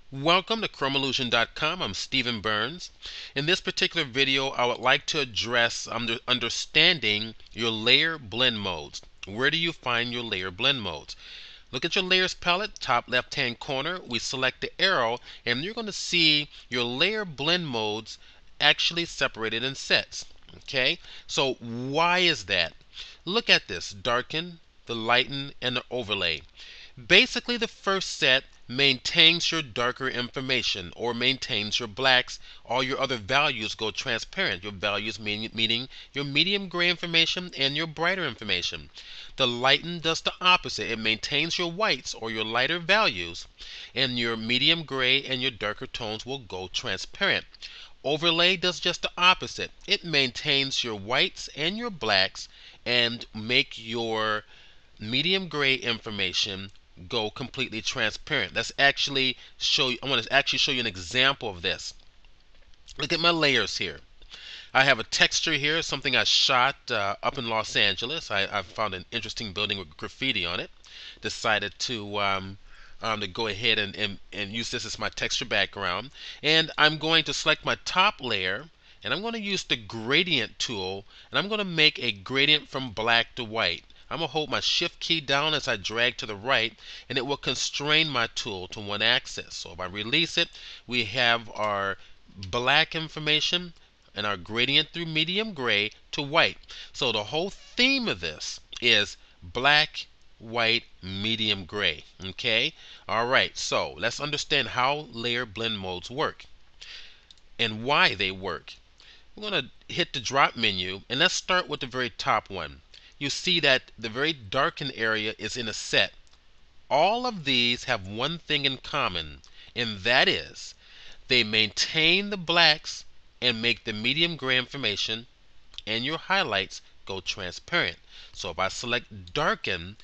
Welcome to chromeillusion.com. I'm Stephen Burns. In this particular video, I would like to address understanding your layer blend modes. Where do you find your layer blend modes? Look at your layers palette, top left hand corner. We select the arrow and you're going to see your layer blend modes actually separated in sets. Okay, so why is that? Look at this: darken, the lighten, and the overlay. Basically, the first set maintains your darker information or maintains your blacks. All your other values go transparent. Your values meaning your medium gray information and your brighter information. The lighten does the opposite. It maintains your whites or your lighter values, and your medium gray and your darker tones will go transparent. Overlay does just the opposite. It maintains your whites and your blacks and make your medium gray information go completely transparent. Let's actually show you. I want to actually show you an example of this. Look at my layers here. I have a texture here, something I shot up in Los Angeles. I found an interesting building with graffiti on it. Decided to go ahead and use this as my texture background. And I'm going to select my top layer, and I'm going to use the gradient tool, and I'm going to make a gradient from black to white. I'm going to hold my shift key down as I drag to the right, and it will constrain my tool to one axis. So if I release it, we have our black information and our gradient through medium gray to white. So the whole theme of this is black, white, medium gray. Okay? Alright, so let's understand how layer blend modes work and why they work. We're going to hit the drop menu, and let's start with the very top one. You see that the very darkened area is in a set. All of these have one thing in common, and that is they maintain the blacks and make the medium gray information and your highlights go transparent. So if I select darken,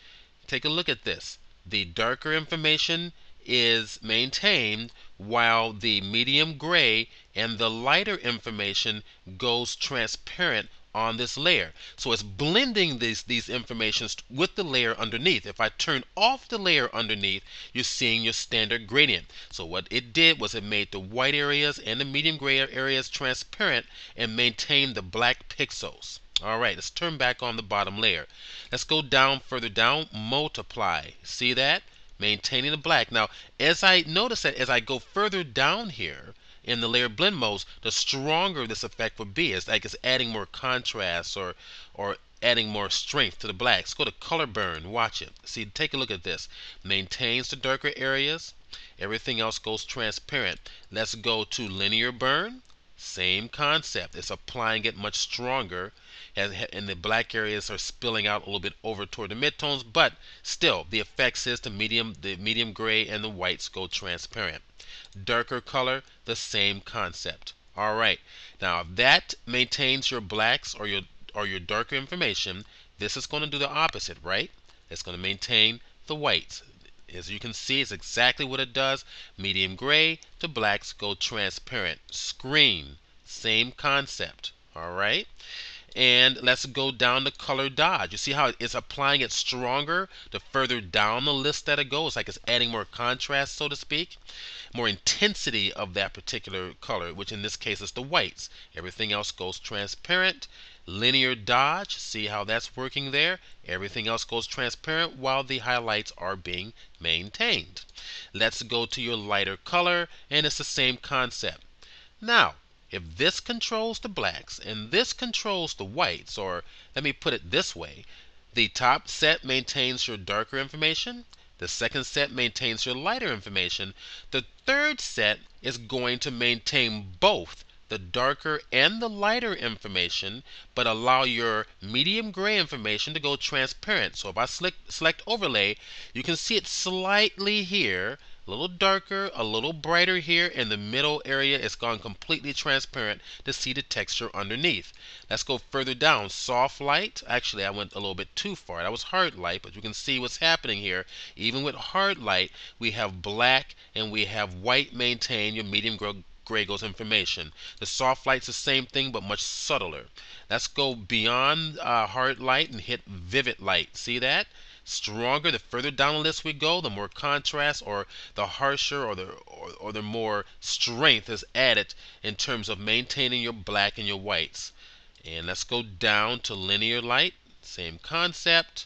take a look at this. The darker information is maintained while the medium gray and the lighter information goes transparent on this layer. So it's blending these informations with the layer underneath. If I turn off the layer underneath, you're seeing your standard gradient. So what it did was it made the white areas and the medium gray areas transparent and maintained the black pixels. Alright, let's turn back on the bottom layer. Let's go down, further down, multiply. See that? Maintaining the black. Now, as I notice that as I go further down here in the layer blend modes, the stronger this effect would be. It's like it's adding more contrast or adding more strength to the blacks. Go to color burn. Watch it. See, take a look at this. Maintains the darker areas. Everything else goes transparent. Let's go to linear burn. Same concept. It's applying it much stronger, and the black areas are spilling out a little bit over toward the midtones, but still the effect is the medium gray and the whites go transparent. Darker color, the same concept. All right. Now if that maintains your blacks or your darker information, this is going to do the opposite, right? It's going to maintain the whites. As you can see, it's exactly what it does. Medium gray to blacks go transparent. Screen, same concept. All right. And let's go down to color dodge. You see how it's applying it stronger the further down the list that it goes, like it's adding more contrast, so to speak, more intensity of that particular color, which in this case is the whites. Everything else goes transparent. Linear dodge, see how that's working there? Everything else goes transparent while the highlights are being maintained. Let's go to your lighter color, and it's the same concept. Now, if this controls the blacks and this controls the whites, or let me put it this way, the top set maintains your darker information, the second set maintains your lighter information, the third set is going to maintain both the darker and the lighter information, but allow your medium gray information to go transparent. So if I select overlay, you can see it slightly here, a little darker, a little brighter here. In the middle area, it's gone completely transparent to see the texture underneath. Let's go further down. Soft light. Actually, I went a little bit too far. That was hard light, but you can see what's happening here. Even with hard light, we have black and we have white maintain your medium gray goes information. The soft light's the same thing, but much subtler. Let's go beyond hard light and hit vivid light. See that? stronger, the further down the list we go, the more contrast or the harsher or the more strength is added in terms of maintaining your black and your whites. And let's go down to linear light, same concept.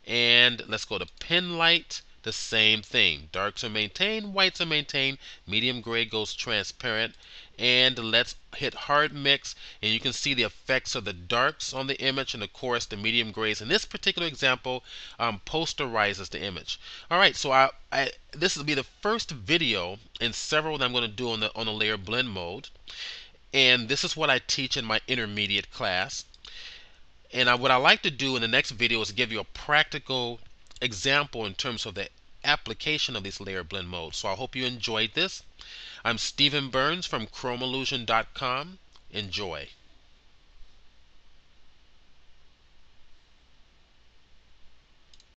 And let's go to pen light, the same thing. Darks are maintained, whites are maintained, medium gray goes transparent. And let's hit hard mix, and you can see the effects of the darks on the image, and of course the medium grays in this particular example posterizes the image. Alright, so this will be the first video in several that I'm going to do on the layer blend mode. And this is what I teach in my intermediate class. And what I like to do in the next video is give you a practical example in terms of the application of these layer blend modes. So I hope you enjoyed this. I'm Stephen Burns from ChromeIllusion.com. Enjoy.